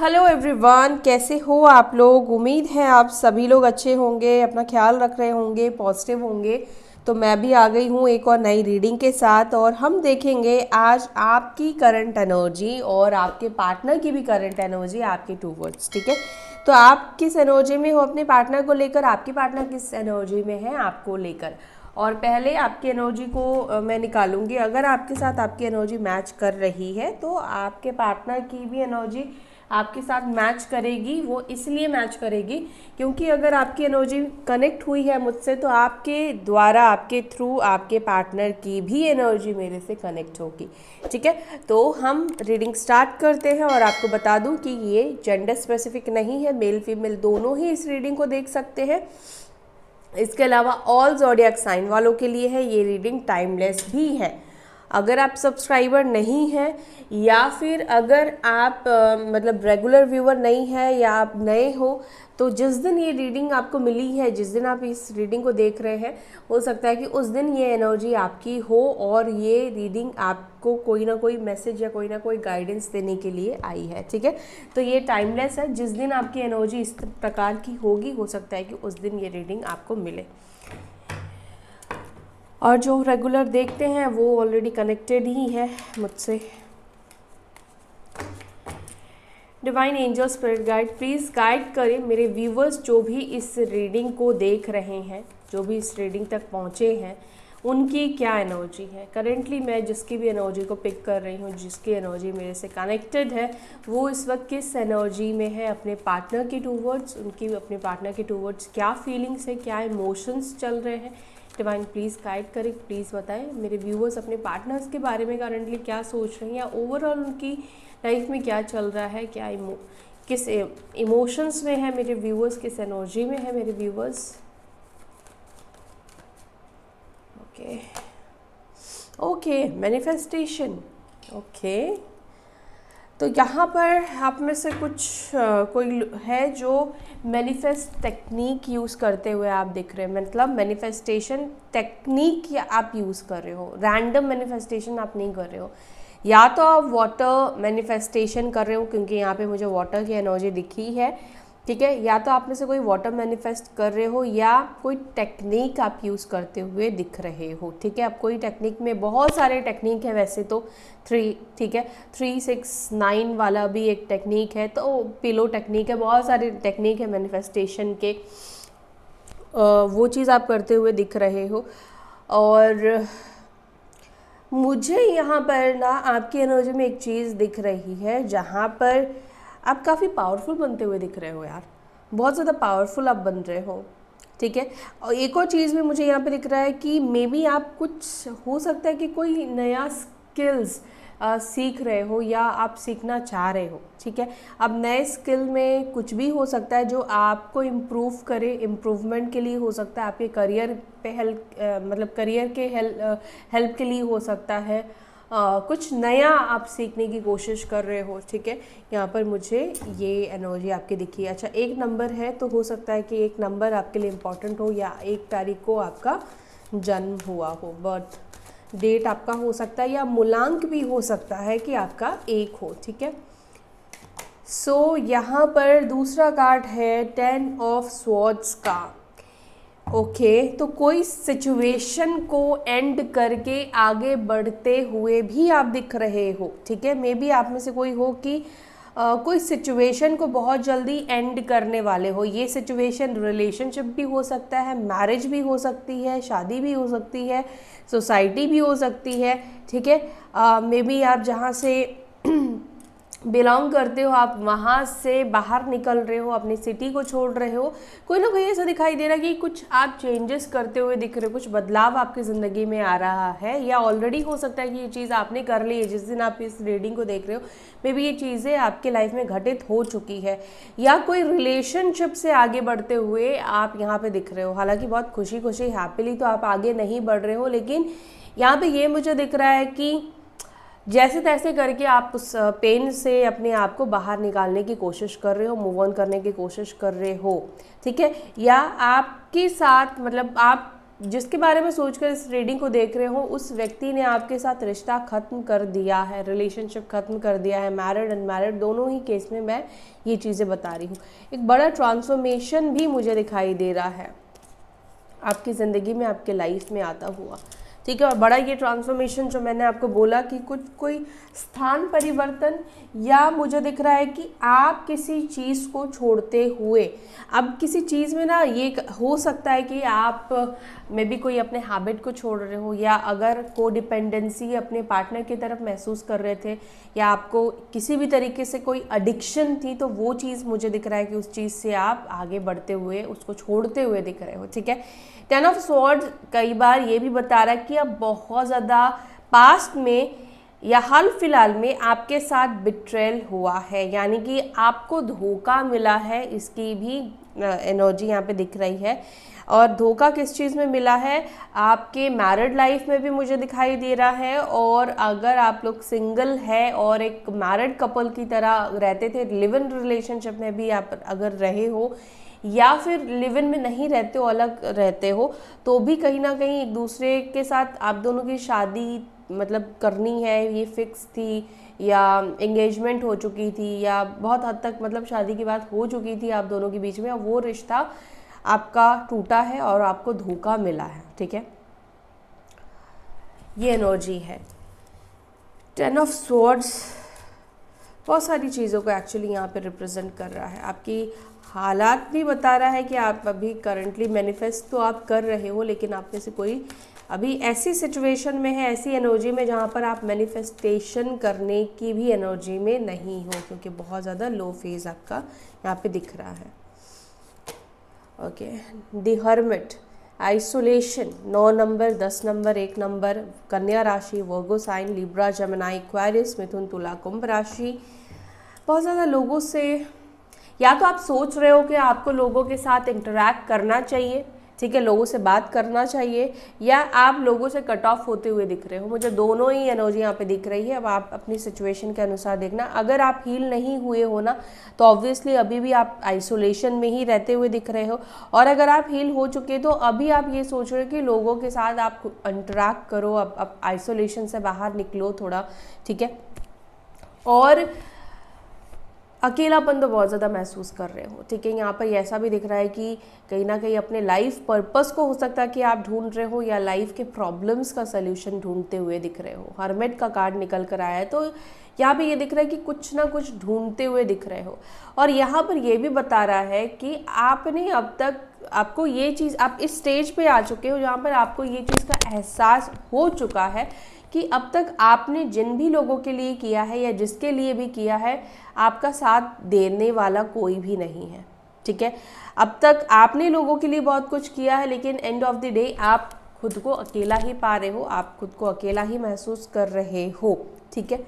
Hello everyone, कैसे हो आप लोग। उम्मीद है आप सभी लोग अच्छे होंगे, अपना ख्याल रख रहे होंगे, पॉजिटिव होंगे। तो मैं भी आ गई हूँ एक और नई रीडिंग के साथ और हम देखेंगे आज आपकी करंट एनर्जी और आपके पार्टनर की भी करंट एनर्जी आपके टू वर्ड्स। ठीक है, तो आप किस एनर्जी में हो अपने पार्टनर को लेकर, आपके पार्टनर किस एनर्जी में है आपको लेकर। और पहले आपकी एनर्जी को मैं निकालूंगी। अगर आपके साथ आपकी एनर्जी मैच कर रही है तो आपके पार्टनर की भी एनर्जी आपके साथ मैच करेगी। वो इसलिए मैच करेगी क्योंकि अगर आपकी एनर्जी कनेक्ट हुई है मुझसे तो आपके द्वारा, आपके थ्रू आपके पार्टनर की भी एनर्जी मेरे से कनेक्ट होगी। ठीक है, तो हम रीडिंग स्टार्ट करते हैं। और आपको बता दूं कि ये जेंडर स्पेसिफिक नहीं है, मेल फीमेल दोनों ही इस रीडिंग को देख सकते हैं। इसके अलावा ऑल ज़ोडिएक साइन वालों के लिए है ये रीडिंग, टाइमलेस भी है। अगर आप सब्सक्राइबर नहीं हैं या फिर अगर आप मतलब रेगुलर व्यूअर नहीं है या आप नए हो, तो जिस दिन ये रीडिंग आपको मिली है, जिस दिन आप इस रीडिंग को देख रहे हैं, हो सकता है कि उस दिन ये एनर्जी आपकी हो और ये रीडिंग आपको कोई ना कोई मैसेज या कोई ना कोई गाइडेंस देने के लिए आई है। ठीक है, तो ये टाइमलेस है। जिस दिन आपकी एनर्जी इस प्रकार की होगी, हो सकता है कि उस दिन ये रीडिंग आपको मिले। और जो रेगुलर देखते हैं वो ऑलरेडी कनेक्टेड ही है मुझसे। Divine angel spirit guide please guide करें मेरे व्यूवर्स जो भी इस रीडिंग को देख रहे हैं, जो भी इस रीडिंग तक पहुँचे हैं, उनकी क्या एनर्जी है। करेंटली मैं जिसकी भी एनर्जी को पिक कर रही हूँ, जिसकी एनर्जी मेरे से कनेक्टेड है, वो इस वक्त किस एनर्जी में है अपने पार्टनर के टूवर्ड्स। उनकी अपने पार्टनर के टूवर्ड्स क्या फीलिंग्स है, क्या इमोशंस चल रहे हैं। डिवाइन प्लीज़ गाइड करें, प्लीज़ बताएं मेरे व्यूवर्स अपने पार्टनर्स के बारे में करंटली क्या सोच रहे हैं या ओवरऑल उनकी लाइफ में क्या चल रहा है, क्या किस इमोशंस में है मेरे व्यूवर्स, किस एनर्जी में है मेरे व्यूवर्स। Okay manifestation. ओके, तो यहाँ पर आप में से कुछ कोई है जो मैनिफेस्ट टेक्निक यूज़ करते हुए आप दिख रहे हैं। मतलब मैनिफेस्टेशन टेक्निक या आप यूज़ कर रहे हो, रैंडम मैनिफेस्टेशन आप नहीं कर रहे हो। या तो आप वाटर मैनिफेस्टेशन कर रहे हो क्योंकि यहाँ पे मुझे वाटर की एनर्जी दिखी है। ठीक है, या तो आप में से कोई वाटर मैनिफेस्ट कर रहे हो या कोई टेक्निक आप यूज़ करते हुए दिख रहे हो। ठीक है, अब कोई टेक्निक में बहुत सारे टेक्निक है वैसे तो 3, ठीक है, 3, 6, 9 वाला भी एक टेक्निक है, तो पिलो टेक्निक है, बहुत सारे टेक्निक है मैनिफेस्टेशन के। वो चीज़ आप करते हुए दिख रहे हो। और मुझे यहाँ पर ना आपकी एनर्जी में एक चीज़ दिख रही है जहाँ पर आप काफ़ी पावरफुल बनते हुए दिख रहे हो यार, बहुत ज़्यादा पावरफुल आप बन रहे हो। ठीक है, और एक और चीज़ भी मुझे यहाँ पे दिख रहा है कि मे बी आप कुछ, हो सकता है कि कोई नया स्किल्स सीख रहे हो या आप सीखना चाह रहे हो। ठीक है, अब नए स्किल में कुछ भी हो सकता है जो आपको इम्प्रूव करे, इम्प्रूवमेंट के लिए हो सकता है, आपके करियर पे मतलब करियर के हेल्प के लिए हो सकता है। कुछ नया आप सीखने की कोशिश कर रहे हो। ठीक है, यहाँ पर मुझे ये एनर्जी आपकी दिखी है। अच्छा, 1 नंबर है तो हो सकता है कि 1 नंबर आपके लिए इम्पॉर्टेंट हो या 1 तारीख को आपका जन्म हुआ हो, बर्थ डेट आपका हो सकता है, या मूलांक भी हो सकता है कि आपका 1 हो। ठीक है, सो यहाँ पर दूसरा कार्ड है 10 ऑफ स्वॉर्ड्स का। ओके, तो कोई सिचुएशन को एंड करके आगे बढ़ते हुए भी आप दिख रहे हो। ठीक है, मे बी आप में से कोई हो कि कोई सिचुएशन को बहुत जल्दी एंड करने वाले हो। ये सिचुएशन रिलेशनशिप भी हो सकता है, मैरिज भी हो सकती है, शादी भी हो सकती है, सोसाइटी भी हो सकती है। ठीक है, मे बी आप जहाँ से बिलोंग करते हो आप वहाँ से बाहर निकल रहे हो, अपनी सिटी को छोड़ रहे हो। कोई ना कोई ऐसा दिखाई दे रहा है कि कुछ आप चेंजेस करते हुए दिख रहे हो, कुछ बदलाव आपकी ज़िंदगी में आ रहा है, या ऑलरेडी हो सकता है कि ये चीज़ आपने कर ली है जिस दिन आप इस रीडिंग को देख रहे हो। मे बी ये चीज़ें आपके लाइफ में घटित हो चुकी है, या कोई रिलेशनशिप से आगे बढ़ते हुए आप यहाँ पर दिख रहे हो। हालाँकि बहुत खुशी खुशी हैप्पीली तो आप आगे नहीं बढ़ रहे हो, लेकिन यहाँ पर ये मुझे दिख रहा है कि जैसे तैसे करके आप उस पेन से अपने आप को बाहर निकालने की कोशिश कर रहे हो, मूव ऑन करने की कोशिश कर रहे हो। ठीक है, या आपके साथ मतलब आप जिसके बारे में सोचकर इस रीडिंग को देख रहे हो उस व्यक्ति ने आपके साथ रिश्ता ख़त्म कर दिया है, रिलेशनशिप ख़त्म कर दिया है। मैरिड अनमैरिड दोनों ही केस में मैं ये चीज़ें बता रही हूँ। एक बड़ा ट्रांसफॉर्मेशन भी मुझे दिखाई दे रहा है आपकी ज़िंदगी में, आपके लाइफ में आता हुआ, ठीक है। और बड़ा ये ट्रांसफॉर्मेशन जो मैंने आपको बोला कि कुछ कोई स्थान परिवर्तन, या मुझे दिख रहा है कि आप किसी चीज़ को छोड़ते हुए, अब किसी चीज़ में ना ये हो सकता है कि आप मे बी कोई अपने हैबिट को छोड़ रहे हो, या अगर को डिपेंडेंसी अपने पार्टनर की तरफ महसूस कर रहे थे, या आपको किसी भी तरीके से कोई एडिक्शन थी, तो वो चीज़ मुझे दिख रहा है कि उस चीज़ से आप आगे बढ़ते हुए उसको छोड़ते हुए दिख रहे हो, ठीक है। 10 ऑफ स्वॉर्ड्स कई बार ये भी बता रहा है कि अब बहुत ज़्यादा पास्ट में या हाल फिलहाल में आपके साथ बिट्रेल हुआ है, यानी कि आपको धोखा मिला है, इसकी भी एनर्जी यहाँ पे दिख रही है। और धोखा किस चीज़ में मिला है, आपके मैरिड लाइफ में भी मुझे दिखाई दे रहा है, और अगर आप लोग सिंगल है और एक मैरिड कपल की तरह रहते थे, लिव इन रिलेशनशिप में भी आप अगर रहे हो, या फिर लिव इन में नहीं रहते हो, अलग रहते हो, तो भी कहीं ना कहीं एक दूसरे के साथ आप दोनों की शादी मतलब करनी है, ये फिक्स थी, या एंगेजमेंट हो चुकी थी, या बहुत हद तक मतलब शादी की बात हो चुकी थी आप दोनों के बीच में, और वो रिश्ता आपका टूटा है और आपको धोखा मिला है, ठीक है। ये एनर्जी है। 10 ऑफ स्वॉर्ड्स बहुत सारी चीज़ों को एक्चुअली यहाँ पे रिप्रेजेंट कर रहा है। आपकी हालात भी बता रहा है कि आप अभी करंटली मैनिफेस्ट तो आप कर रहे हो, लेकिन आप में से कोई अभी ऐसी सिचुएशन में है, ऐसी एनर्जी में जहाँ पर आप मैनिफेस्टेशन करने की भी एनर्जी में नहीं हो, क्योंकि बहुत ज़्यादा लो फेज आपका यहाँ पे दिख रहा है। Okay, the hermit, isolation, 9 number, 10 number, 1 number, कन्या राशि, वर्गो साइन, लिब्रा, जेमिनी, एक्वेरियस, मिथुन, तुला, कुंभ राशि। बहुत ज़्यादा लोगों से, या तो आप सोच रहे हो कि आपको लोगों के साथ इंटरैक्ट करना चाहिए, ठीक है, लोगों से बात करना चाहिए, या आप लोगों से कट ऑफ होते हुए दिख रहे हो। मुझे दोनों ही एनर्जी यहाँ पे दिख रही है। अब आप अपनी सिचुएशन के अनुसार देखना। अगर आप हील नहीं हुए हो ना, तो ऑब्वियसली अभी भी आप आइसोलेशन में ही रहते हुए दिख रहे हो, और अगर आप हील हो चुके तो अभी आप ये सोच रहे हो कि लोगों के साथ आप इंटरैक्ट करो, अब आइसोलेशन से बाहर निकलो थोड़ा, ठीक है। और अकेलापन तो बहुत ज़्यादा महसूस कर रहे हो, ठीक है। यहाँ पर ऐसा भी दिख रहा है कि कहीं ना कहीं अपने लाइफ पर्पस को हो सकता है कि आप ढूंढ रहे हो, या लाइफ के प्रॉब्लम्स का सल्यूशन ढूंढते हुए दिख रहे हो। हर्मिट का कार्ड निकल कर आया है, तो यहाँ पे ये दिख रहा है कि कुछ ना कुछ ढूंढते हुए दिख रहे हो। और यहाँ पर ये भी बता रहा है कि आपने अब तक, आपको ये चीज़, आप इस स्टेज पे आ चुके हो जहाँ पर आपको ये चीज़ का एहसास हो चुका है कि अब तक आपने जिन भी लोगों के लिए किया है, या जिसके लिए भी किया है, आपका साथ देने वाला कोई भी नहीं है, ठीक है। अब तक आपने लोगों के लिए बहुत कुछ किया है, लेकिन एंड ऑफ द डे आप खुद को अकेला ही पा रहे हो, आप खुद को अकेला ही महसूस कर रहे हो, ठीक है।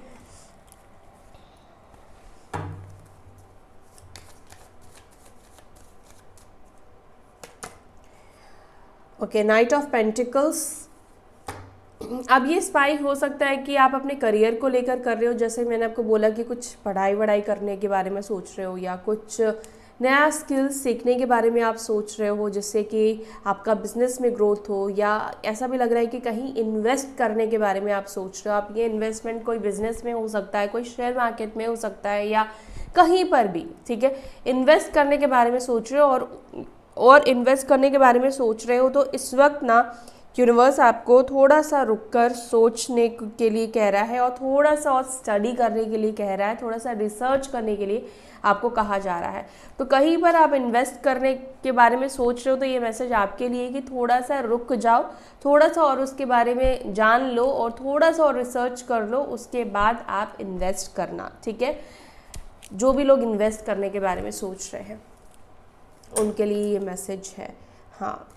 Okay, night of pentacles. अब ये स्पाई हो सकता है कि आप अपने करियर को लेकर कर रहे हो, जैसे मैंने आपको बोला कि कुछ पढ़ाई वढ़ाई करने के बारे में सोच रहे हो, या कुछ नया स्किल्स सीखने के बारे में आप सोच रहे हो, जिससे कि आपका बिजनेस में ग्रोथ हो, या ऐसा भी लग रहा है कि कहीं इन्वेस्ट करने के बारे में आप सोच रहे हो। आप ये इन्वेस्टमेंट कोई बिजनेस में हो सकता है, कोई शेयर मार्केट में हो सकता है, या कहीं पर भी, ठीक है। इन्वेस्ट करने के बारे में सोच रहे हो, और इन्वेस्ट करने के बारे में सोच रहे हो, तो इस वक्त ना यूनिवर्स आपको थोड़ा सा रुककर सोचने के लिए कह रहा है, और थोड़ा सा और स्टडी करने के लिए कह रहा है, थोड़ा सा रिसर्च करने के लिए आपको कहा जा रहा है। तो कहीं पर आप इन्वेस्ट करने के बारे में सोच रहे हो, तो ये मैसेज आपके लिए कि थोड़ा सा रुक जाओ, थोड़ा सा और उसके बारे में जान लो, और थोड़ा सा और रिसर्च कर लो, उसके बाद आप इन्वेस्ट करना, ठीक है। जो भी लोग इन्वेस्ट करने के बारे में सोच रहे हैं उनके लिए ये मैसेज है। हाँ,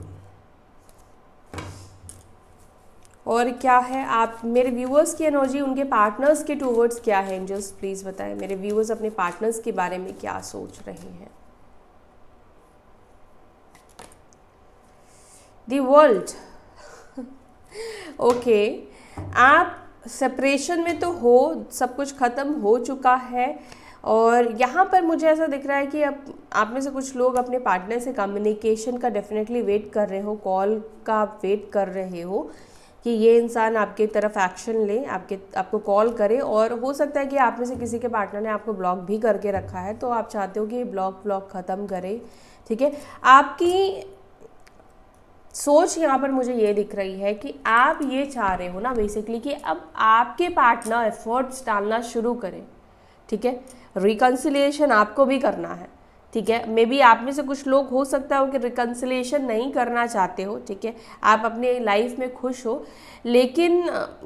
और क्या है, आप मेरे व्यूअर्स की एनर्जी, उनके पार्टनर्स के टूवर्ड्स क्या है, एंजल्स प्लीज़ बताएं। मेरे व्यूअर्स अपने पार्टनर्स के बारे में क्या सोच रहे हैं। The world. ओके, आप सेपरेशन में तो हो, सब कुछ ख़त्म हो चुका है, और यहाँ पर मुझे ऐसा दिख रहा है कि अब आप में से कुछ लोग अपने पार्टनर से कम्युनिकेशन का डेफिनेटली वेट कर रहे हो, कॉल का आप वेट कर रहे हो कि ये इंसान आपके तरफ एक्शन ले, आपको कॉल करे। और हो सकता है कि आप में से किसी के पार्टनर ने आपको ब्लॉक भी करके रखा है, तो आप चाहते हो कि ये ब्लॉक ख़त्म करे, ठीक है। आपकी सोच यहाँ पर मुझे ये दिख रही है कि आप ये चाह रहे हो ना बेसिकली कि अब आपके पार्टनर एफर्ट्स डालना शुरू करें, ठीक है। रिकन्सिलिएशन आपको भी करना है, ठीक है। मे बी आप में से कुछ लोग हो सकता हो कि रिकन्सिलिएशन नहीं करना चाहते हो, ठीक है, आप अपने लाइफ में खुश हो, लेकिन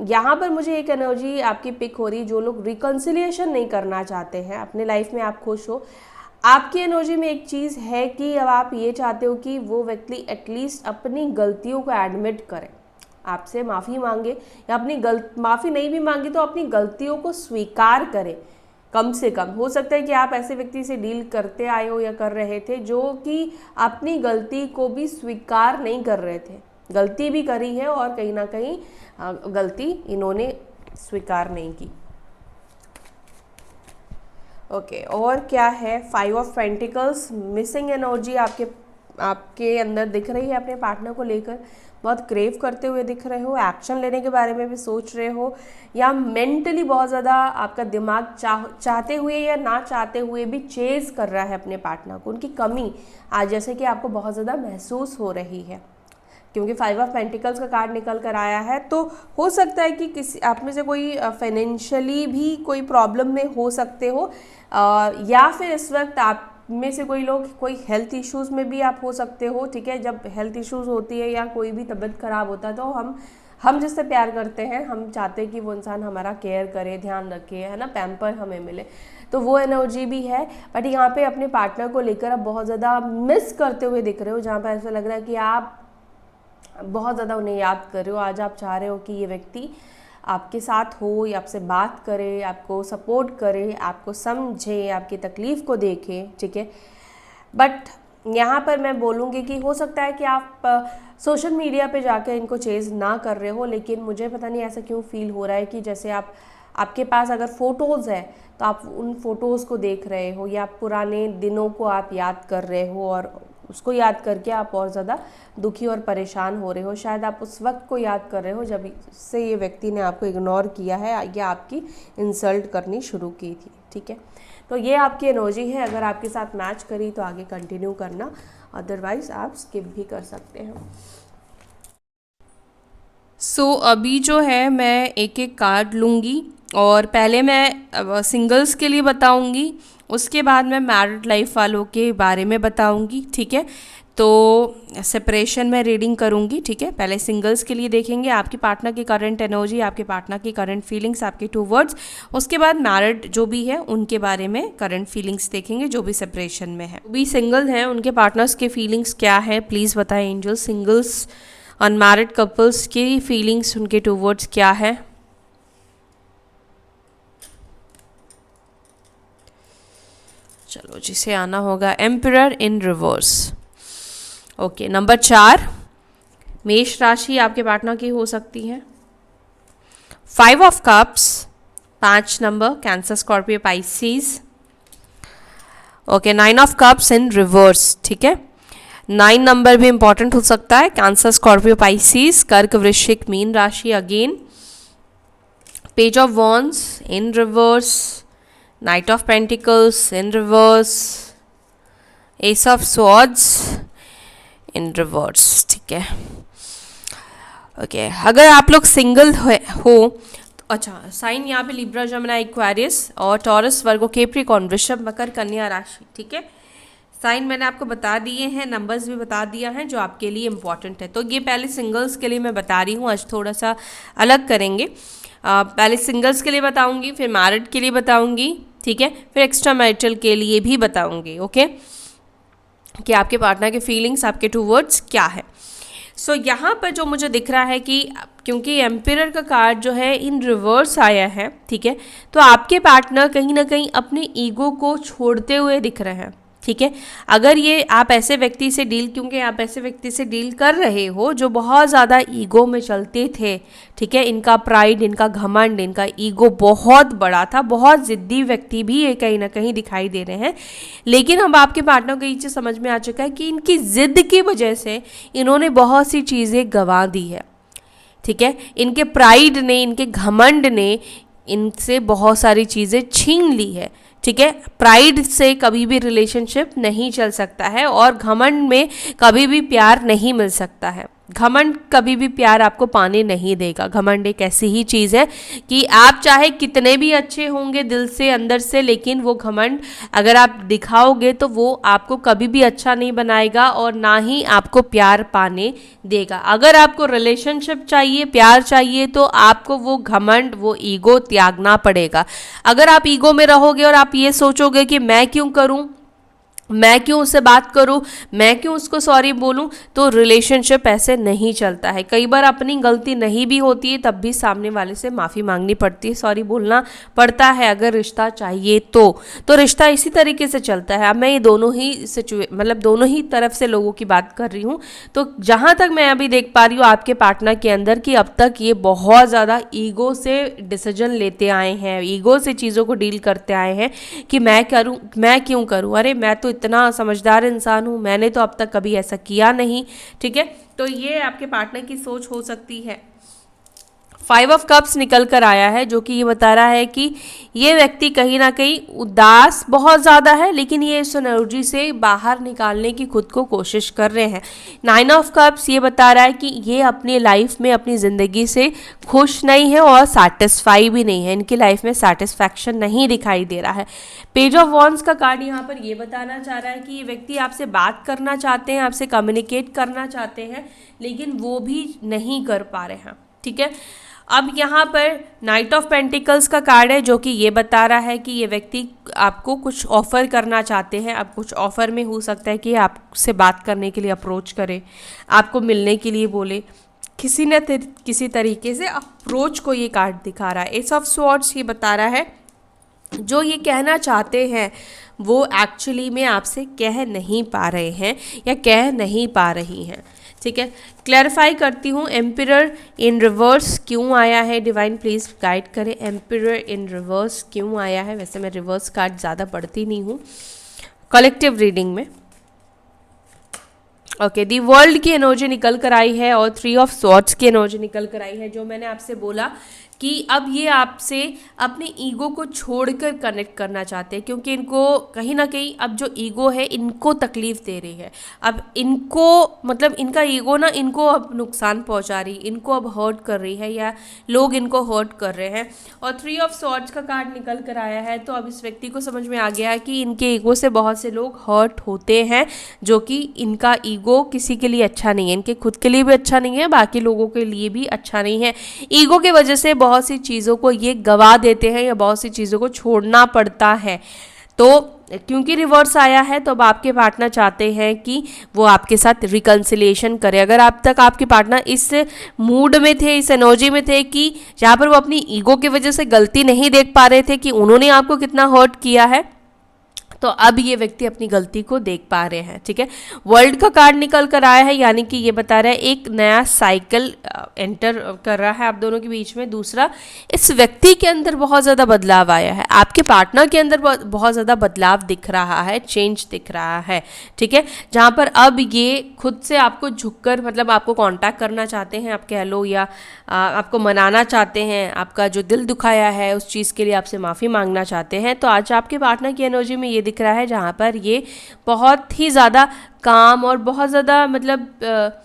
यहाँ पर मुझे एक एनर्जी आपकी पिक हो रही, जो लोग रिकन्सिलिएशन नहीं करना चाहते हैं, अपने लाइफ में आप खुश हो, आपकी एनर्जी में एक चीज़ है कि अब आप ये चाहते हो कि वो व्यक्ति एटलीस्ट अपनी गलतियों को एडमिट करे, आपसे माफ़ी मांगे, या अपनी माफ़ी नहीं भी मांगी तो अपनी गलतियों को स्वीकार करे। कम से कम हो सकता है कि आप ऐसे व्यक्ति से डील करते आए हो या कर रहे थे जो कि अपनी गलती को भी स्वीकार नहीं कर रहे थे, गलती भी करी है और कहीं ना कहीं गलती इन्होंने स्वीकार नहीं की। ओके, और क्या है, 5 ऑफ पेंटिकल्स, मिसिंग एनर्जी आपके अंदर दिख रही है, अपने पार्टनर को लेकर बहुत क्रेव करते हुए दिख रहे हो, एक्शन लेने के बारे में भी सोच रहे हो, या मेंटली बहुत ज़्यादा आपका दिमाग चाहते हुए या ना चाहते हुए भी चेज़ कर रहा है अपने पार्टनर को, उनकी कमी आज जैसे कि आपको बहुत ज़्यादा महसूस हो रही है, क्योंकि 5 ऑफ पेंटिकल्स का कार्ड निकल कर आया है। तो हो सकता है कि किसी आप में से कोई फाइनेंशियली भी कोई प्रॉब्लम में हो सकते हो, या फिर इस वक्त आप में से कोई लोग कोई हेल्थ इश्यूज़ में भी आप हो सकते हो, ठीक है। जब हेल्थ इश्यूज़ होती है या कोई भी तबीयत ख़राब होता है तो हम जिससे प्यार करते हैं, हम चाहते हैं कि वो इंसान हमारा केयर करे, ध्यान रखे, है ना, पैम्पर हमें मिले, तो वो एनर्जी भी है। बट यहाँ पे अपने पार्टनर को लेकर आप बहुत ज़्यादा मिस करते हुए दिख रहे हो, जहाँ पर ऐसा लग रहा है कि आप बहुत ज़्यादा उन्हें याद कर रहे हो। आज आप चाह रहे हो कि ये व्यक्ति आपके साथ हो, या आपसे बात करे, आपको सपोर्ट करे, आपको समझे, आपकी तकलीफ़ को देखे, ठीक है। बट यहाँ पर मैं बोलूँगी कि हो सकता है कि आप सोशल मीडिया पे जाकर इनको चेज़ ना कर रहे हो, लेकिन मुझे पता नहीं ऐसा क्यों फील हो रहा है कि जैसे आपके पास अगर फ़ोटोज़ है तो आप उन फ़ोटोज़ को देख रहे हो, या पुराने दिनों को आप याद कर रहे हो, और उसको याद करके आप और ज़्यादा दुखी और परेशान हो रहे हो। शायद आप उस वक्त को याद कर रहे हो जब से ये व्यक्ति ने आपको इग्नोर किया है या आपकी इंसल्ट करनी शुरू की थी, ठीक है। तो ये आपकी एनर्जी है, अगर आपके साथ मैच करी तो आगे कंटिन्यू करना, अदरवाइज आप स्किप भी कर सकते हैं। सो अभी जो है मैं एक एक कार्ड लूँगी, और पहले मैं सिंगल्स के लिए बताऊँगी, उसके बाद मैं मैरिड लाइफ वालों के बारे में बताऊँगी, ठीक है। तो सेपरेशन में रीडिंग करूँगी, ठीक है। पहले सिंगल्स के लिए देखेंगे आपकी पार्टनर की करंट एनर्जी, आपके पार्टनर की करंट फीलिंग्स, आपके 2 वर्ड्स, उसके बाद मैरिड जो भी है उनके बारे में करंट फीलिंग्स देखेंगे, जो भी सेपरेशन में है। भी सिंगल हैं उनके पार्टनर्स के फीलिंग्स क्या है, प्लीज़ बताएं एंजल। सिंगल्स अनमैरिड कपल्स की फीलिंग्स, उनके 2 वर्ड्स क्या है। चलो, जिसे आना होगा एम्परर इन रिवर्स। ओके, नंबर 4 मेष राशि आपके पार्टनर की हो सकती है। 5 of cups, 5 number, cancer, Scorpio, Pisces. Okay, 9 of cups in reverse, ठीक है। 9 नंबर भी इंपॉर्टेंट हो सकता है, कैंसर, स्कॉर्पियो, पाइसिस, कर्क, वृश्चिक, मीन राशि again. Page of wands in reverse, night of pentacles in reverse, S of swords in reverse, ठीक है। ओके, अगर आप लोग सिंगल हो, अच्छा, साइन यहाँ पे लिब्रा, जमुना, एक्वेरियस और टॉरस, वर्गो, कैप्रिकॉर्न, वृषभ, मकर, कन्या राशि, ठीक है। साइन मैंने आपको बता दिए हैं, नंबर्स भी बता दिया है जो आपके लिए इम्पॉर्टेंट है। तो ये पहले सिंगल्स के लिए मैं बता रही हूँ, आज थोड़ा सा अलग करेंगे। पहले सिंगल्स के लिए बताऊंगी, फिर मैरिड के लिए बताऊंगी, ठीक है, फिर एक्स्ट्रा मैरिटल के लिए भी बताऊंगी, ओके, कि आपके पार्टनर के फीलिंग्स, आपके 2 वर्ड्स क्या है। सो यहाँ पर जो मुझे दिख रहा है कि क्योंकि एम्पियर का कार्ड जो है इन रिवर्स आया है, ठीक है, तो आपके पार्टनर कहीं ना कहीं अपने ईगो को छोड़ते हुए दिख रहे हैं, ठीक है। अगर ये आप ऐसे व्यक्ति से डील, क्योंकि आप ऐसे व्यक्ति से डील कर रहे हो जो बहुत ज़्यादा ईगो में चलते थे, ठीक है, इनका प्राइड, इनका घमंड, इनका ईगो बहुत बड़ा था, बहुत ज़िद्दी व्यक्ति भी ये कहीं ना कहीं दिखाई दे रहे हैं। लेकिन अब आपके पार्टनर को ये चीज़ समझ में आ चुका है कि इनकी ज़िद की वजह से इन्होंने बहुत सी चीज़ें गंवा दी है, ठीक है। इनके प्राइड ने, इनके घमंड ने इनसे बहुत सारी चीज़ें छीन ली है, ठीक है। प्राइड से कभी भी रिलेशनशिप नहीं चल सकता है और घमंड में कभी भी प्यार नहीं मिल सकता है। घमंड कभी भी प्यार आपको पाने नहीं देगा। घमंड एक ऐसी ही चीज़ है कि आप चाहे कितने भी अच्छे होंगे दिल से, अंदर से, लेकिन वो घमंड अगर आप दिखाओगे तो वो आपको कभी भी अच्छा नहीं बनाएगा और ना ही आपको प्यार पाने देगा। अगर आपको रिलेशनशिप चाहिए, प्यार चाहिए, तो आपको वो घमंड, वो ईगो त्यागना पड़ेगा। अगर आप ईगो में रहोगे और आप ये सोचोगे कि मैं क्यों करूं, मैं क्यों उससे बात करूं, मैं क्यों उसको सॉरी बोलूं, तो रिलेशनशिप ऐसे नहीं चलता है। कई बार अपनी गलती नहीं भी होती है तब भी सामने वाले से माफ़ी मांगनी पड़ती है, सॉरी बोलना पड़ता है अगर रिश्ता चाहिए तो रिश्ता इसी तरीके से चलता है। अब मैं ये दोनों ही मतलब दोनों ही तरफ से लोगों की बात कर रही हूँ। तो जहाँ तक मैं अभी देख पा रही हूँ आपके पार्टनर के अंदर कि अब तक ये बहुत ज़्यादा ईगो से डिसीजन लेते आए हैं, ईगो से चीज़ों को डील करते आए हैं कि मैं करूँ, मैं क्यों करूँ, अरे मैं तो इतना समझदार इंसान हूँ, मैंने तो अब तक कभी ऐसा किया नहीं, ठीक है। तो ये आपके पार्टनर की सोच हो सकती है। 5 ऑफ कप्स निकल कर आया है जो कि ये बता रहा है कि ये व्यक्ति कहीं ना कहीं उदास बहुत ज़्यादा है, लेकिन ये इस एनर्जी से बाहर निकालने की खुद को कोशिश कर रहे हैं। 9 ऑफ कप्स ये बता रहा है कि ये अपनी लाइफ में, अपनी ज़िंदगी से खुश नहीं है और सैटिस्फाई भी नहीं है, इनकी लाइफ में सेटिस्फैक्शन नहीं दिखाई दे रहा है। पेज ऑफ वॉन्ड्स का कार्ड यहाँ पर ये बताना चाह रहा है कि ये व्यक्ति आपसे बात करना चाहते हैं, आपसे कम्युनिकेट करना चाहते हैं, लेकिन वो भी नहीं कर पा रहे हैं, ठीक है। अब यहाँ पर नाइट ऑफ पेंटिकल्स का कार्ड है जो कि ये बता रहा है कि ये व्यक्ति आपको कुछ ऑफ़र करना चाहते हैं। अब कुछ ऑफ़र में हो सकता है कि आपसे बात करने के लिए अप्रोच करें, आपको मिलने के लिए बोले, किसी न किसी तरीके से अप्रोच को ये कार्ड दिखा रहा है। एस ऑफ स्वॉर्ड्स ये बता रहा है जो ये कहना चाहते हैं वो एक्चुअली में आपसे कह नहीं पा रहे हैं या कह नहीं पा रही हैं, ठीक है। क्लैरिफाई करती हूँ, एम्पिरर इन रिवर्स क्यों आया है, डिवाइन प्लीज़ गाइड करें, एम्पिरर इन रिवर्स क्यों आया है। वैसे मैं रिवर्स कार्ड ज़्यादा पढ़ती नहीं हूँ कलेक्टिव रीडिंग में। ओके, दी वर्ल्ड की एनर्जी निकल कर आई है और 3 ऑफ स्वॉर्ड्स की एनर्जी निकल कर आई है। जो मैंने आपसे बोला कि अब ये आपसे अपने ईगो को छोड़कर कनेक्ट करना चाहते हैं, क्योंकि इनको कहीं ना कहीं अब जो ईगो है इनको तकलीफ़ दे रही है। अब इनको मतलब इनका ईगो ना इनको अब नुकसान पहुंचा रही, इनको अब हर्ट कर रही है या लोग इनको हर्ट कर रहे हैं। और 3 ऑफ स्वॉर्ड्स का कार्ड निकल कर आया है, तो अब इस व्यक्ति को समझ में आ गया है कि इनके ईगो से बहुत से लोग हर्ट होते हैं, जो कि इनका ईगो किसी के लिए अच्छा नहीं है, इनके खुद के लिए भी अच्छा नहीं है, बाकी लोगों के लिए भी अच्छा नहीं है। ईगो की वजह से बहुत सी चीज़ों को ये गवा देते हैं या बहुत सी चीज़ों को छोड़ना पड़ता है। तो क्योंकि रिवर्स आया है तो अब आपके पार्टनर चाहते हैं कि वो आपके साथ रिकन्सिलिएशन करे। अगर आप तक आपके पार्टनर इस मूड में थे, इस एनर्जी में थे कि जहाँ पर वो अपनी ईगो की वजह से गलती नहीं देख पा रहे थे कि उन्होंने आपको कितना हर्ट किया है, तो अब ये व्यक्ति अपनी गलती को देख पा रहे हैं, ठीक है। वर्ल्ड का कार्ड निकल कर आया है, यानी कि ये बता रहा है एक नया साइकिल एंटर कर रहा है आप दोनों के बीच में। दूसरा, इस व्यक्ति के अंदर बहुत ज़्यादा बदलाव आया है, आपके पार्टनर के अंदर बहुत ज़्यादा बदलाव दिख रहा है, चेंज दिख रहा है, ठीक है। जहाँ पर अब ये खुद से आपको झुककर मतलब आपको कांटेक्ट करना चाहते हैं, आप कह लो, या आपको मनाना चाहते हैं, आपका जो दिल दुखाया है उस चीज़ के लिए आपसे माफ़ी मांगना चाहते हैं। तो आज आपके पार्टनर की एनर्जी में ये दिख रहा है जहाँ पर ये बहुत ही ज़्यादा काम और बहुत ज़्यादा मतलब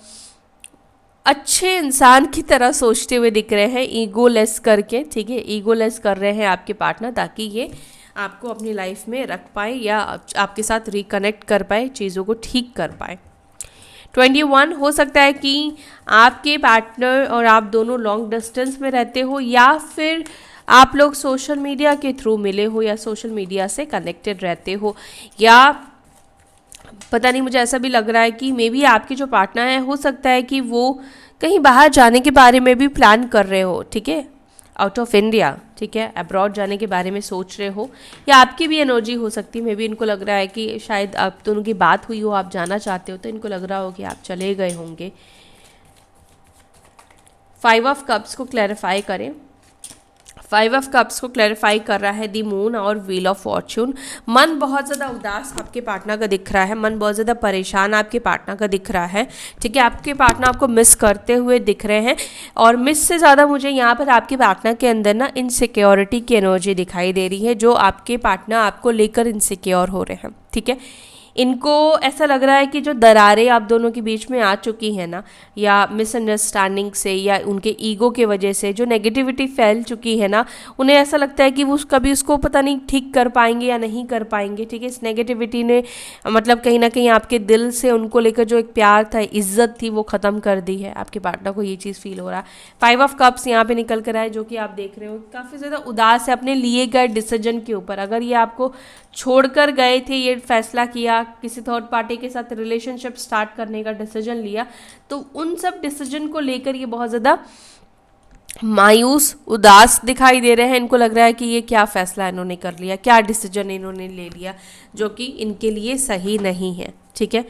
अच्छे इंसान की तरह सोचते हुए दिख रहे हैं, ईगोलेस करके, ठीक है। ईगोलेस कर रहे हैं आपके पार्टनर ताकि ये आपको अपनी लाइफ में रख पाए या आपके साथ रिकनेक्ट कर पाए, चीज़ों को ठीक कर पाए। 21 हो सकता है कि आपके पार्टनर और आप दोनों लॉन्ग डिस्टेंस में रहते हो या फिर आप लोग सोशल मीडिया के थ्रू मिले हो या सोशल मीडिया से कनेक्टेड रहते हो, या पता नहीं, मुझे ऐसा भी लग रहा है कि मे बी आपके जो पार्टनर है हो सकता है कि वो कहीं बाहर जाने के बारे में भी प्लान कर रहे हो, ठीक है। आउट ऑफ इंडिया, ठीक है, अब्रॉड जाने के बारे में सोच रहे हो, या आपकी भी एनर्जी हो सकती है, मे बी इनको लग रहा है कि शायद आप दोनों की बात हुई हो, आप जाना चाहते हो, तो इनको लग रहा हो कि आप चले गए होंगे। 5 ऑफ कप्स को क्लैरिफाई करें। 5 ऑफ कप्स को क्लैरिफाई कर रहा है दी मून और व्हील ऑफ फॉर्च्यून। मन बहुत ज़्यादा उदास आपके पार्टनर का दिख रहा है, मन बहुत ज़्यादा परेशान आपके पार्टनर का दिख रहा है, ठीक है, आपके पार्टनर आपको मिस करते हुए दिख रहे हैं, और मिस से ज़्यादा मुझे यहाँ पर आपके पार्टनर के अंदर ना इनसिक्योरिटी की एनर्जी दिखाई दे रही है, जो आपके पार्टनर आपको लेकर इनसिक्योर हो रहे हैं, ठीक है। इनको ऐसा लग रहा है कि जो दरारें आप दोनों के बीच में आ चुकी हैं ना, या मिसअंडरस्टैंडिंग से या उनके ईगो के वजह से जो नेगेटिविटी फैल चुकी है ना, उन्हें ऐसा लगता है कि वो कभी उसको पता नहीं ठीक कर पाएंगे या नहीं कर पाएंगे, ठीक है। इस नेगेटिविटी ने मतलब कहीं ना कहीं आपके दिल से उनको लेकर जो एक प्यार था, इज्जत थी, वो ख़त्म कर दी है। आपके पार्टनर को ये चीज़ फील हो रहा है। 5 ऑफ कप्स यहाँ पे निकल कर आए, जो कि आप देख रहे हो काफ़ी ज़्यादा उदास है अपने लिए गए डिसीजन के ऊपर। अगर ये आपको छोड़कर गए थे, ये फैसला किया, किसी थर्ड पार्टी के साथ रिलेशनशिप स्टार्ट करने का डिसीजन लिया, तो उन सब डिसीजन को लेकर ये बहुत ज़्यादा मायूस, उदास दिखाई दे रहे हैं। इनको लग रहा है कि ये क्या फैसला इन्होंने कर लिया, क्या डिसीजन इन्होंने ले लिया, जो कि इनके लिए सही नहीं है, ठीक है।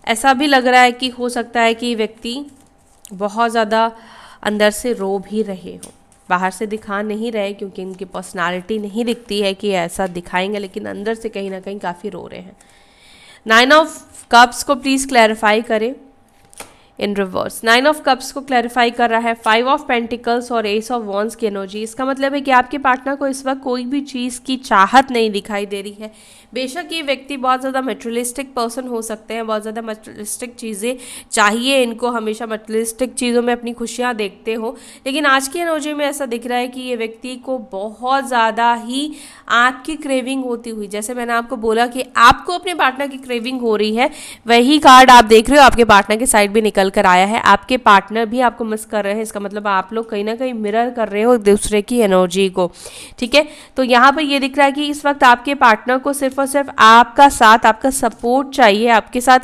ऐसा भी लग रहा है कि हो सकता है कि व्यक्ति बहुत ज़्यादा अंदर से रो भी रहे हो, बाहर से दिखा नहीं रहे क्योंकि इनकी पर्सनालिटी नहीं दिखती है कि ऐसा दिखाएंगे, लेकिन अंदर से कहीं ना कहीं काफ़ी रो रहे हैं। 9 ऑफ कप्स को प्लीज़ क्लैरिफाई करें इन रिवर्स। 9 ऑफ कप्स को क्लैरिफाई कर रहा है 5 ऑफ पेंटिकल्स और एस ऑफ वॉन्स की एनर्जी। इसका मतलब है कि आपके पार्टनर को इस वक्त कोई भी चीज़ की चाहत नहीं दिखाई दे रही है। बेशक ये व्यक्ति बहुत ज़्यादा मटेरियलिस्टिक पर्सन हो सकते हैं, बहुत ज़्यादा मटेरियलिस्टिक चीज़ें चाहिए इनको, हमेशा मटेरियलिस्टिक चीज़ों में अपनी खुशियाँ देखते हो, लेकिन आज की एनर्जी में ऐसा दिख रहा है कि ये व्यक्ति को बहुत ज़्यादा ही आपकी क्रेविंग होती हुई, जैसे मैंने आपको बोला कि आपको अपने पार्टनर की क्रेविंग हो रही है, वही कार्ड आप देख रहे हो आपके पार्टनर की साइड भी निकल कर आया है। आपके पार्टनर भी आपको मिस कर रहे हैं, इसका मतलब आप लोग कहीं ना कहीं मिरर कर रहे हो एक दूसरे की एनर्जी को, ठीक है। तो यहाँ पर ये दिख रहा है कि इस वक्त आपके पार्टनर को सिर्फ और सिर्फ आपका साथ, आपका सपोर्ट चाहिए, आपके साथ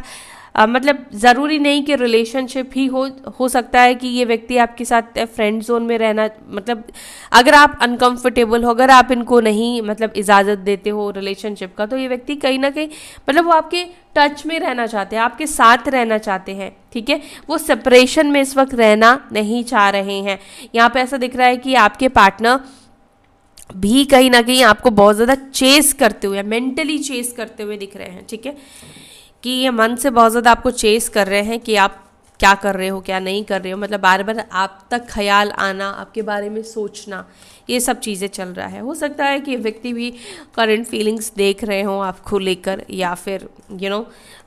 मतलब ज़रूरी नहीं कि रिलेशनशिप ही हो सकता है कि ये व्यक्ति आपके साथ फ्रेंड जोन में रहना, मतलब अगर आप अनकंफर्टेबल हो, अगर आप इनको नहीं मतलब इजाज़त देते हो रिलेशनशिप का, तो ये व्यक्ति कहीं ना कहीं मतलब वो आपके टच में रहना चाहते हैं, आपके साथ रहना चाहते हैं, ठीक है। वो सेपरेशन में इस वक्त रहना नहीं चाह रहे हैं। यहाँ पे ऐसा दिख रहा है कि आपके पार्टनर भी कहीं ना कहीं आपको बहुत ज़्यादा चेस करते हुए, मेंटली चेस करते हुए दिख रहे हैं, ठीक है, कि ये मन से बहुत ज़्यादा आपको चेस कर रहे हैं कि आप क्या कर रहे हो, क्या नहीं कर रहे हो, मतलब बार बार आप तक ख्याल आना, आपके बारे में सोचना, ये सब चीज़ें चल रहा है। हो सकता है कि व्यक्ति भी करंट फीलिंग्स देख रहे हो आपको लेकर, या फिर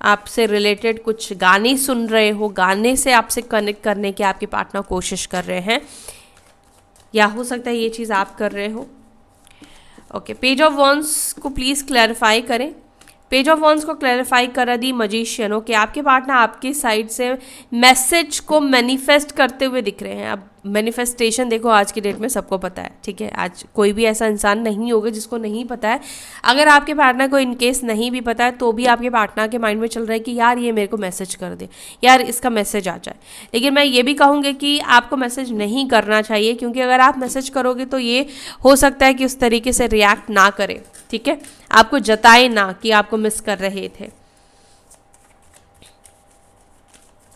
आपसे रिलेटेड कुछ गाने सुन रहे हो, गाने से आपसे कनेक्ट करने की आपके पार्टनर कोशिश कर रहे हैं, या हो सकता है ये चीज़ आप कर रहे हो। ओके, पेज ऑफ वॉन्ड्स को प्लीज़ क्लैरिफाई करें। पेज ऑफ वॉन्ड्स को क्लैरिफाई करा दी मजिशियन हो कि आपके पार्टनर आपकी साइड से मैसेज को मैनिफेस्ट करते हुए दिख रहे हैं। अब मैनिफेस्टेशन देखो आज की डेट में सबको पता है, ठीक है, आज कोई भी ऐसा इंसान नहीं होगा जिसको नहीं पता है। अगर आपके पार्टनर को इनकेस नहीं भी पता है तो भी आपके पार्टनर के माइंड में चल रहा है कि यार ये मेरे को मैसेज कर दे, यार इसका मैसेज आ जाए। लेकिन मैं ये भी कहूँगी कि आपको मैसेज नहीं करना चाहिए, क्योंकि अगर आप मैसेज करोगे तो ये हो सकता है कि उस तरीके से रिएक्ट ना करे, ठीक है, आपको जताए ना कि आपको मिस कर रहे थे।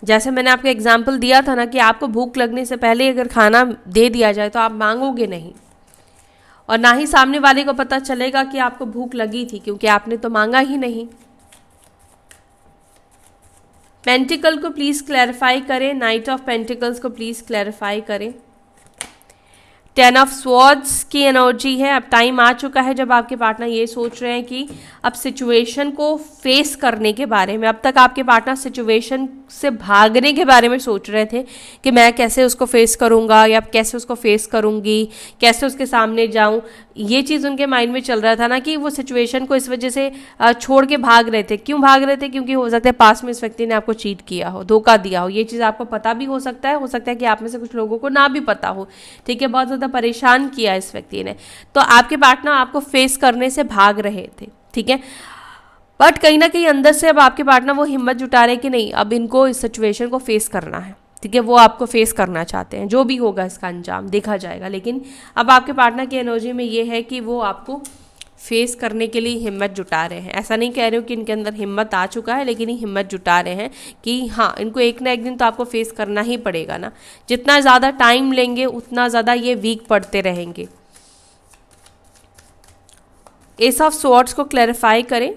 जैसे मैंने आपको एग्जाम्पल दिया था ना कि आपको भूख लगने से पहले अगर खाना दे दिया जाए तो आप मांगोगे नहीं, और ना ही सामने वाले को पता चलेगा कि आपको भूख लगी थी, क्योंकि आपने तो मांगा ही नहीं। पेंटिकल को प्लीज़ क्लैरिफाई करें, नाइट ऑफ पेंटिकल्स को प्लीज़ क्लैरिफाई करें। 10 ऑफ स्वॉर्ड्स की एनर्जी है। अब टाइम आ चुका है जब आपके पार्टनर ये सोच रहे हैं कि अब सिचुएशन को फेस करने के बारे में, अब तक आपके पार्टनर सिचुएशन से भागने के बारे में सोच रहे थे कि मैं कैसे उसको फेस करूंगा या कैसे उसको फेस करूंगी, कैसे उसके सामने जाऊं, ये चीज़ उनके माइंड में चल रहा था ना, कि वो सिचुएशन को इस वजह से छोड़ के भाग रहे थे। क्यों भाग रहे थे? क्योंकि हो सकता है पास में इस व्यक्ति ने आपको चीट किया हो, धोखा दिया हो। ये चीज़ आपको पता भी हो सकता है कि आप में से कुछ लोगों को ना भी पता हो, ठीक है, बहुत ज़्यादा परेशान किया इस व्यक्ति ने, तो आपके पार्टनर आपको फेस करने से भाग रहे थे, ठीक है। बट कहीं ना कहीं अंदर से अब आपके पार्टनर वो हिम्मत जुटा रहे कि नहीं, अब इनको इस सिचुएशन को फेस करना है, ठीक है, वो आपको फेस करना चाहते हैं। जो भी होगा इसका अंजाम देखा जाएगा, लेकिन अब आपके पार्टनर की एनर्जी में ये है कि वो आपको फेस करने के लिए हिम्मत जुटा रहे हैं। ऐसा नहीं कह रहे हो कि इनके अंदर हिम्मत आ चुका है, लेकिन ये हिम्मत जुटा रहे हैं कि हाँ, इनको एक ना एक दिन तो आपको फेस करना ही पड़ेगा ना। जितना ज़्यादा टाइम लेंगे उतना ज़्यादा ये वीक पड़ते रहेंगे। एस ऑफ स्वॉर्ड्स को क्लैरिफाई करें।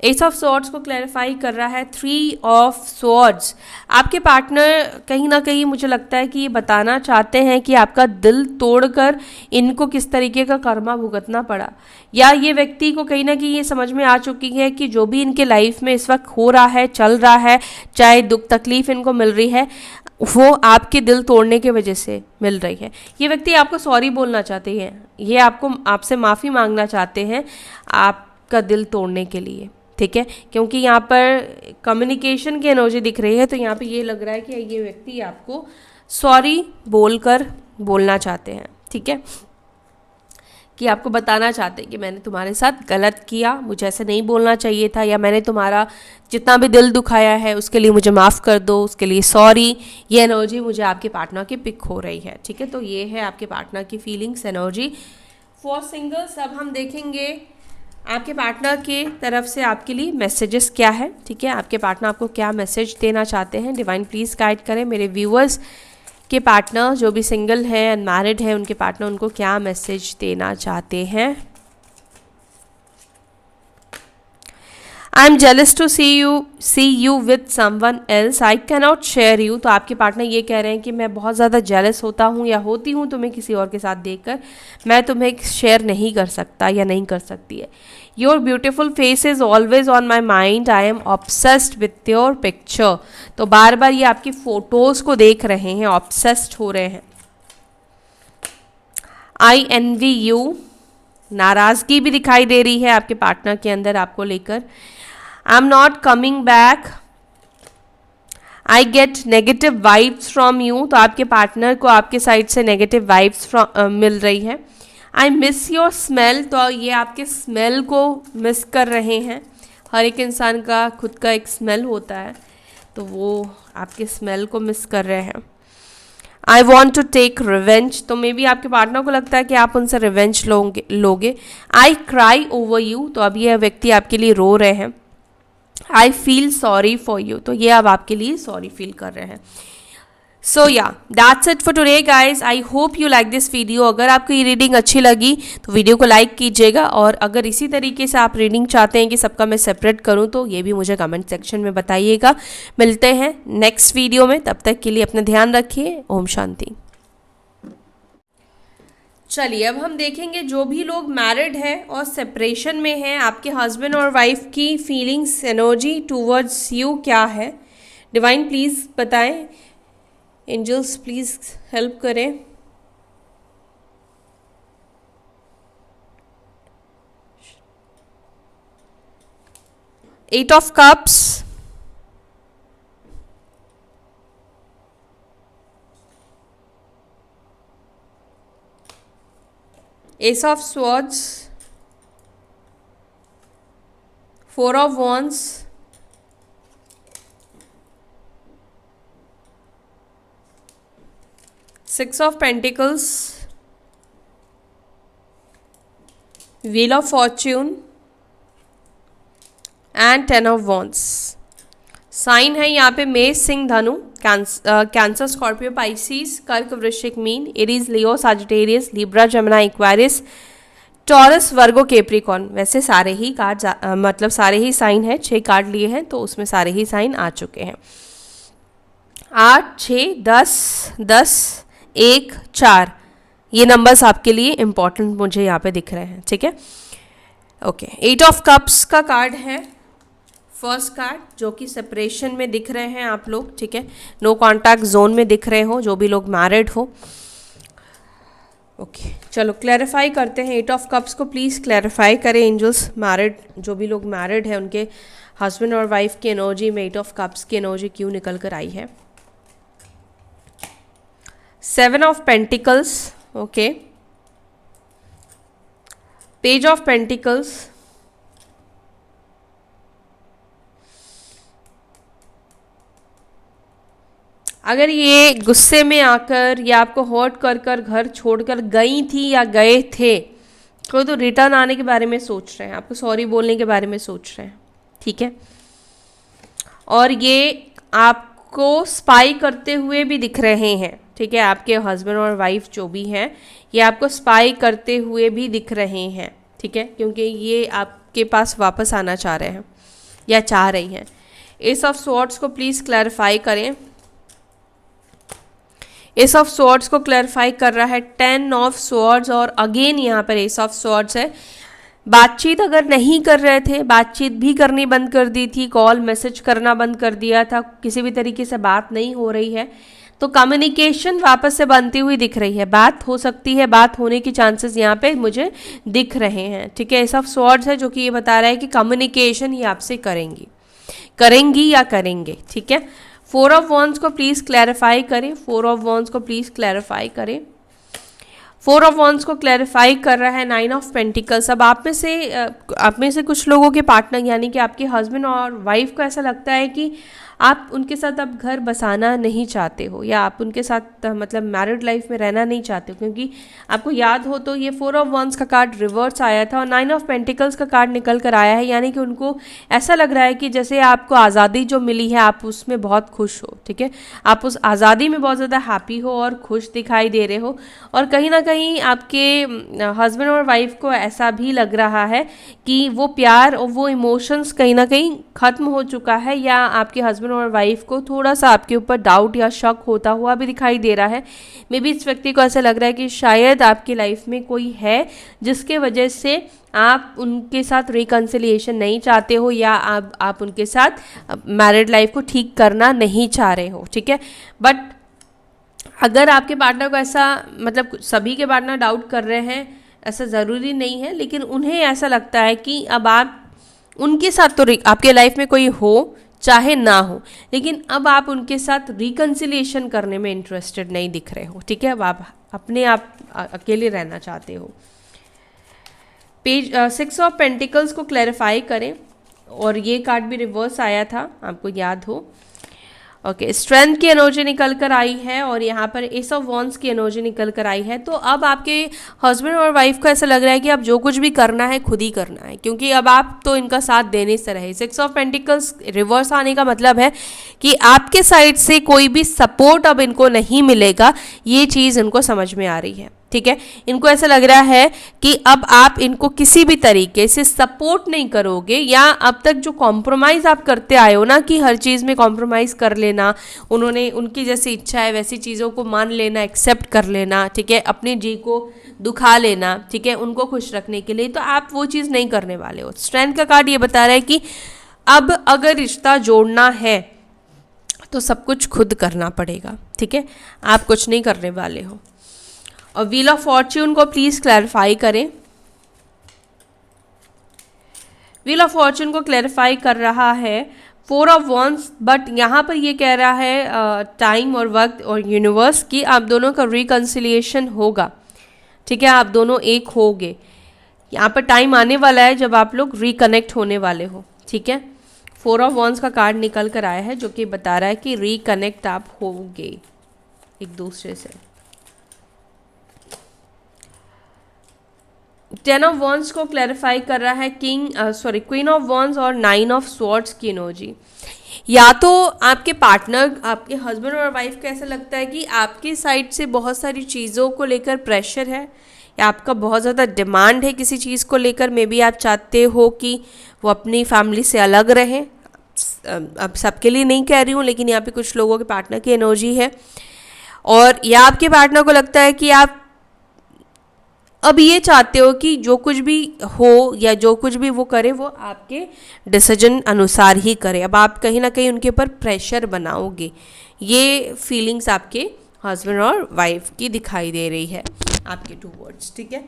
एस ऑफ स्वॉर्ड्स को क्लैरिफाई कर रहा है 3 ऑफ स्वॉर्ड्स। आपके पार्टनर कहीं ना कहीं मुझे लगता है कि ये बताना चाहते हैं कि आपका दिल तोड़कर इनको किस तरीके का कर्मा भुगतना पड़ा, या ये व्यक्ति को कहीं ना कहीं ये समझ में आ चुकी है कि जो भी इनके लाइफ में इस वक्त हो रहा है, चल रहा है, चाहे दुख तकलीफ इनको मिल रही है, वो आपके दिल तोड़ने की वजह से मिल रही है। ये व्यक्ति आपको सॉरी बोलना चाहते हैं, ये आपसे माफ़ी मांगना चाहते हैं आपका दिल तोड़ने के लिए, ठीक है, क्योंकि यहाँ पर कम्युनिकेशन की एनर्जी दिख रही है। तो यहाँ पे ये लग रहा है कि ये व्यक्ति आपको सॉरी बोलना चाहते हैं, ठीक है, कि आपको बताना चाहते हैं कि मैंने तुम्हारे साथ गलत किया, मुझे ऐसे नहीं बोलना चाहिए था, या मैंने तुम्हारा जितना भी दिल दुखाया है उसके लिए मुझे माफ़ कर दो, उसके लिए सॉरी। ये एनर्जी मुझे आपके पार्टनर की पिक हो रही है, ठीक है। तो ये है आपके पार्टनर की फीलिंग्स एनर्जी फॉर सिंगल्स। अब हम देखेंगे आपके पार्टनर की तरफ से आपके लिए मैसेजेस क्या है, ठीक है, आपके पार्टनर आपको क्या मैसेज देना चाहते हैं। डिवाइन प्लीज़ गाइड करें मेरे व्यूअर्स के पार्टनर जो भी सिंगल है, अनमैरिड है, उनके पार्टनर उनको क्या मैसेज देना चाहते हैं। I am jealous to see you with someone else, I can not share you. तो आपके पार्टनर ये कह रहे हैं कि मैं बहुत ज़्यादा जेलस होता हूँ या होती हूँ तुम्हें किसी और के साथ देखकर, मैं तुम्हें शेयर नहीं कर सकता या नहीं कर सकती है। Your beautiful face is always on my mind, I am obsessed with your picture. तो बार बार ये आपकी फ़ोटोज़ को देख रहे हैं, ऑब्सेस्ड हो रहे हैं। आई एनवी यू, नाराज़गी भी दिखाई दे रही है आपके पार्टनर के अंदर आपको लेकर। I am not coming back, I get negative vibes from you. तो आपके पार्टनर को आपके साइड से नेगेटिव वाइब्स मिल रही है। आई मिस योर स्मेल, तो ये आपके स्मेल को मिस कर रहे हैं। हर एक इंसान का खुद का एक स्मेल होता है, तो वो आपके स्मेल को मिस कर रहे हैं। I want to take revenge, तो मे बी आपके पार्टनर को लगता है कि आप उनसे रिवेंज लोगे। आई क्राई ओवर यू, तो अब ये व्यक्ति आपके लिए रो रहे हैं। I feel sorry for you, तो ये अब आपके लिए सॉरी फील कर रहे हैं। सो या that's it for today guys. I hope you like this video. अगर आपको ये रीडिंग अच्छी लगी तो वीडियो को लाइक कीजिएगा, और अगर इसी तरीके से आप रीडिंग चाहते हैं कि सबका मैं सेपरेट करूं तो ये भी मुझे कमेंट सेक्शन में बताइएगा। मिलते हैं नेक्स्ट वीडियो में, तब तक के लिए अपना ध्यान रखिए। ओम शांति। चलिए अब हम देखेंगे जो भी लोग मैरिड है और सेपरेशन में हैं, आपके हस्बैंड और वाइफ की फीलिंग्स एनर्जी टूवर्ड्स यू क्या है। डिवाइन प्लीज़ बताएं, एंजल्स प्लीज़ हेल्प करें। Eight of cups, ace of swords, 4 of wands, Six of Pentacles, Wheel of Fortune and 10 of Wands। Sign है यहाँ पे मेष, सिंह, धनु, कैंसर, स्कॉर्पियो, पाइसिस, कर्क, वृश्चिक, मीन, एरीज, लियो, सजिटेरियस, लिब्रा, जमुना, एक्वारिस, टॉरस, वर्गो, कैप्रिकॉर्न। वैसे सारे ही कार्ड मतलब सारे ही साइन है, 6 कार्ड लिए हैं तो उसमें सारे ही साइन आ चुके हैं। 8, 6, 10, 10, 1, 4 ये नंबर्स आपके लिए इम्पॉर्टेंट मुझे यहाँ पे दिख रहे हैं, ठीक है। ओके, 8 ऑफ कप्स का कार्ड है फर्स्ट कार्ड, जो कि सेपरेशन में दिख रहे हैं आप लोग, ठीक है, नो कॉन्टैक्ट जोन में दिख रहे हो जो भी लोग मैरिड हो। ओके चलो क्लैरिफाई करते हैं। 8 ऑफ कप्स को प्लीज़ क्लैरिफाई करें एंजल्स। मैरिड जो भी लोग मैरिड है उनके हस्बैंड और वाइफ की एनर्जी में 8 ऑफ कप्स की एनर्जी क्यों निकल कर आई है। 7 of pentacles, okay, page of pentacles, अगर ये गुस्से में आकर या आपको हर्ट कर कर घर छोड़कर गई थी या गए थे, तो रिटर्न आने के बारे में सोच रहे हैं, आपको सॉरी बोलने के बारे में सोच रहे हैं, ठीक है। और ये आपको स्पाई करते हुए भी दिख रहे हैं, ठीक है। आपके हस्बैंड और वाइफ जो भी हैं ये आपको स्पाई करते हुए भी दिख रहे हैं, ठीक है, क्योंकि ये आपके पास वापस आना चाह रहे हैं या चाह रही हैं। एस ऑफ स्वॉर्ड्स को प्लीज़ क्लैरिफाई करें। एस ऑफ स्वॉर्ड्स को क्लैरिफाई कर रहा है 10 ऑफ स्वॉर्ड्स और अगेन यहाँ पर एस ऑफ स्वॉर्ड्स है। बातचीत अगर नहीं कर रहे थे, बातचीत भी करनी बंद कर दी थी, कॉल मैसेज करना बंद कर दिया था, किसी भी तरीके से बात नहीं हो रही है, तो कम्युनिकेशन वापस से बनती हुई दिख रही है। बात हो सकती है, बात होने की चांसेस यहाँ पे मुझे दिख रहे हैं, ठीक है। एस ऑफ स्वॉर्ड्स है जो कि ये बता रहा है कि कम्युनिकेशन ये आपसे करेंगी या करेंगे, ठीक है। 4 ऑफ वॉन्ड्स को प्लीज़ क्लैरिफाई करें। 4 ऑफ वॉन्ड्स को प्लीज़ क्लैरिफाई करें। 4 ऑफ वॉन्ड्स को क्लैरिफाई कर रहा है 9 ऑफ पेंटिकल्स। अब आप में से कुछ लोगों के पार्टनर यानी कि आपके हस्बैंड और वाइफ को ऐसा लगता है कि आप उनके साथ अब घर बसाना नहीं चाहते हो या आप उनके साथ मतलब मैरिड लाइफ में रहना नहीं चाहते हो, क्योंकि आपको याद हो तो ये 4 ऑफ वंस का कार्ड रिवर्स आया था और 9 ऑफ पेंटिकल्स का कार्ड निकल कर आया है, यानी कि उनको ऐसा लग रहा है कि जैसे आपको आज़ादी जो मिली है आप उसमें बहुत खुश हो, ठीक है। आप उस आज़ादी में बहुत ज़्यादा हैप्पी हो और खुश दिखाई दे रहे हो, और कहीं ना कहीं आपके हस्बैंड और वाइफ को ऐसा भी लग रहा है कि वो प्यार और वो इमोशंस कहीं ना कहीं ख़त्म हो चुका है, या आपके हस्बैंड और वाइफ को थोड़ा सा आपके ऊपर डाउट या शक होता हुआ भी दिखाई दे रहा है। मे बी इस व्यक्ति को ऐसा लग रहा है कि शायद आपकी लाइफ में कोई है जिसके वजह से आप उनके साथ रिकन्सिलिएशन नहीं चाहते हो, या आप उनके साथ मैरिड लाइफ को ठीक करना नहीं चाह रहे हो, ठीक है। बट अगर आपके पार्टनर को ऐसा, मतलब सभी के पार्टनर डाउट कर रहे हैं ऐसा ज़रूरी नहीं है, लेकिन उन्हें ऐसा लगता है कि अब आप उनके साथ तो आपके लाइफ में कोई हो चाहे ना हो, लेकिन अब आप उनके साथ रिकन्सिलिएशन करने में इंटरेस्टेड नहीं दिख रहे हो, ठीक है। अब आप अपने आप अकेले रहना चाहते हो। पेज 6 ऑफ पेंटिकल्स को क्लैरिफाई करें, और ये कार्ड भी रिवर्स आया था, आपको याद हो। ओके, स्ट्रेंथ की एनर्जी निकल कर आई है और यहाँ पर एस ऑफ वॉन्ड्स की एनर्जी निकल कर आई है। तो अब आपके हस्बैंड और वाइफ को ऐसा लग रहा है कि अब जो कुछ भी करना है खुद ही करना है, क्योंकि अब आप तो इनका साथ देने से रहे। 6 ऑफ पेंटिकल्स रिवर्स आने का मतलब है कि आपके साइड से कोई भी सपोर्ट अब इनको नहीं मिलेगा, ये चीज़ इनको समझ में आ रही है, ठीक है। इनको ऐसा लग रहा है कि अब आप इनको किसी भी तरीके से सपोर्ट नहीं करोगे, या अब तक जो कॉम्प्रोमाइज़ आप करते आए हो ना कि हर चीज़ में कॉम्प्रोमाइज़ कर लेना, उन्होंने उनकी जैसी इच्छा है वैसी चीज़ों को मान लेना, एक्सेप्ट कर लेना, ठीक है, अपने जी को दुखा लेना, ठीक है, उनको खुश रखने के लिए, तो आप वो चीज़ नहीं करने वाले हो। स्ट्रेंथ का कार्ड ये बता रहा है कि अब अगर रिश्ता जोड़ना है तो सब कुछ खुद करना पड़ेगा, ठीक है, आप कुछ नहीं करने वाले हो। और व्हील ऑफ फॉर्च्यून को प्लीज़ क्लैरिफाई करें। व्हील ऑफ फॉर्च्यून को क्लैरिफाई कर रहा है 4 ऑफ वॉन्ड्स, बट यहाँ पर ये कह रहा है टाइम और वक्त और यूनिवर्स की आप दोनों का रिकन्सिलिएशन होगा, ठीक है, आप दोनों एक होगे। यहाँ पर टाइम आने वाला है जब आप लोग रिकनेक्ट होने वाले हो, ठीक है। 4 ऑफ वॉन्ड्स का कार्ड निकल कर आया है जो कि बता रहा है कि रिकनेक्ट आप होगे एक दूसरे से। 10 ऑफ वॉन्ड्स को क्लैरिफाई कर रहा है क्वीन ऑफ वॉन्ड्स और 9 ऑफ स्वॉर्ड्स की एनर्जी। या तो आपके पार्टनर, आपके हस्बैंड और वाइफ को ऐसा लगता है कि आपकी साइड से बहुत सारी चीज़ों को लेकर प्रेशर है, या आपका बहुत ज़्यादा डिमांड है किसी चीज़ को लेकर। मे बी आप चाहते हो कि वो अपनी फैमिली से अलग रहें। अब सबके लिए नहीं कह रही हूँ, लेकिन यहाँ पे कुछ लोगों के पार्टनर की एनर्जी है, और या आपके पार्टनर को लगता है कि आप अब ये चाहते हो कि जो कुछ भी हो या जो कुछ भी वो करे वो आपके डिसीजन अनुसार ही करे। अब आप कहीं ना कहीं उनके ऊपर प्रेशर बनाओगे, ये फीलिंग्स आपके हस्बैंड और वाइफ की दिखाई दे रही है आपके टूवर्ड्स, ठीक है।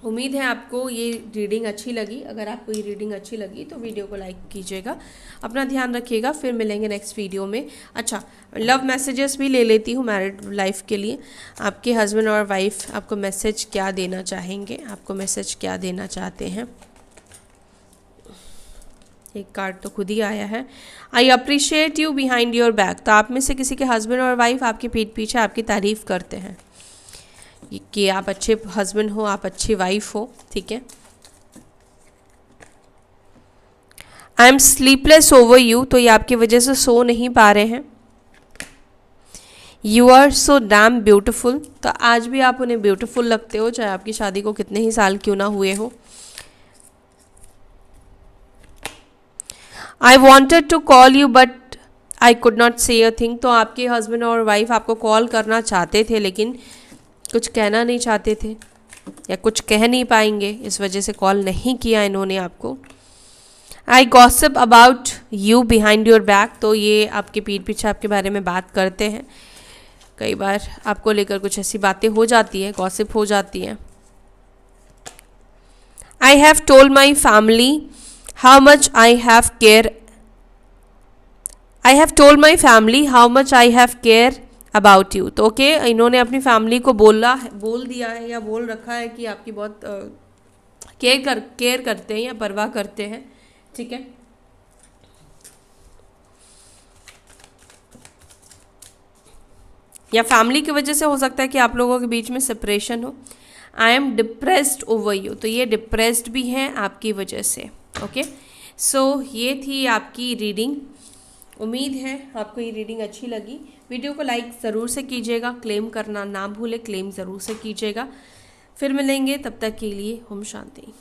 उम्मीद है आपको ये रीडिंग अच्छी लगी। अगर आपको ये रीडिंग अच्छी लगी तो वीडियो को लाइक कीजिएगा, अपना ध्यान रखिएगा, फिर मिलेंगे नेक्स्ट वीडियो में। अच्छा, लव मैसेजेस भी ले लेती हूँ मैरिड लाइफ के लिए। आपके हस्बैंड और वाइफ आपको मैसेज क्या देना चाहेंगे, आपको मैसेज क्या देना चाहते हैं, एक कार्ड तो खुद ही आया है। I appreciate you behind your back, तो आप में से किसी के हस्बैंड और वाइफ आपके पीठ पीछे आपकी तारीफ करते हैं कि आप अच्छे हस्बैंड हो, आप अच्छी वाइफ हो, ठीक है। I am sleepless over you, तो ये आपकी वजह से सो नहीं पा रहे हैं। You are so damn beautiful, तो आज भी आप उन्हें ब्यूटिफुल लगते हो, चाहे आपकी शादी को कितने ही साल क्यों ना हुए हो। I wanted to call you but I could not say a thing, तो आपके हस्बैंड और वाइफ आपको कॉल करना चाहते थे लेकिन कुछ कहना नहीं चाहते थे या कुछ कह नहीं पाएंगे, इस वजह से कॉल नहीं किया इन्होंने आपको। I gossip about you behind your back, तो ये आपके पीठ पीछे आपके बारे में बात करते हैं। कई बार आपको लेकर कुछ ऐसी बातें हो जाती है, गॉसिप हो जाती है। I have told my family how much I have care, I have told my family how much I have care about you, तो ओके इन्होंने अपनी फैमिली को बोल दिया है या बोल रखा है कि आपकी बहुत केयर करते हैं या परवाह करते हैं, ठीक है। या फैमिली की वजह से हो सकता है कि आप लोगों के बीच में सेपरेशन हो। I am depressed over you, तो ये डिप्रेस्ड भी हैं आपकी वजह से, ओके। सो ये थी आपकी रीडिंग। उम्मीद है आपको ये रीडिंग अच्छी लगी। वीडियो को लाइक ज़रूर से कीजिएगा, क्लेम करना ना भूलें, क्लेम ज़रूर से कीजिएगा। फिर मिलेंगे, तब तक के लिए ओम शांति।